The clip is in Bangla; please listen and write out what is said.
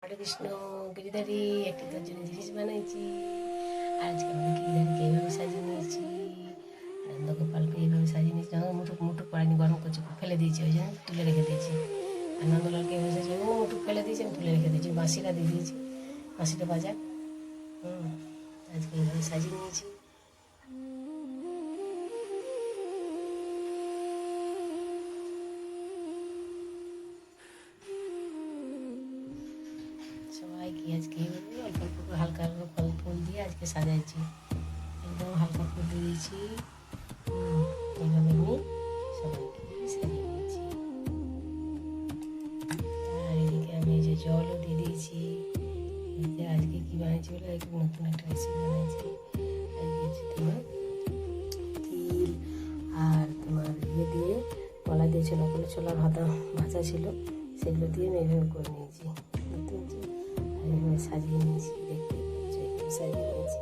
হরে কৃষ্ণ। গিরিধারী একটি তোর জন্য জিনিস বানাইছি। আর আজকে আমাদের গিরিধারীকে এইভাবে সাজিয়ে নিয়েছি, নন্দগোপালকে এইভাবে সাজিয়ে নিয়েছি। মুঠুক মুঠুক করানি গরম করছে, ফেলে দিয়েছি, ওই জন্য তুলে রেখে দিয়েছি। আর নন্দলালকে এইভাবে সাজিয়ে ও মুঠুক ফেলে দিয়েছি, আমি তুলে রেখে দিয়েছি। বাঁশিটা দিয়ে দিয়েছি, বাঁশিটা বাজাক। আজকে এইভাবে সাজিয়ে নিয়েছি। সবাইকে আজকে অল্প অল্প হালকা হালকা ফল ফুল দিয়ে আজকে সাজাইছি, একদম হালকা ফুল দিয়ে দিয়েছি। এইভাবে আমি সবাইকে সাজিয়ে নিয়েছি। আর এদিকে আমি যে জলও দিয়ে দিয়েছি। এতে আজকে কী বানিয়েছি বলে একটু নতুন একটা রেসিপি বানিয়েছি। আজকে হচ্ছে তোমার তিল আর তোমার ইয়ে দিয়ে কলা দিয়ে ছোলা ভাজা ছিল, সেগুলো দিয়ে আমি এইভাবে করে নিয়েছি। নতুন এইভাবে সাজিয়ে নিয়েছি, দেখতে সাজিয়ে নিয়েছি।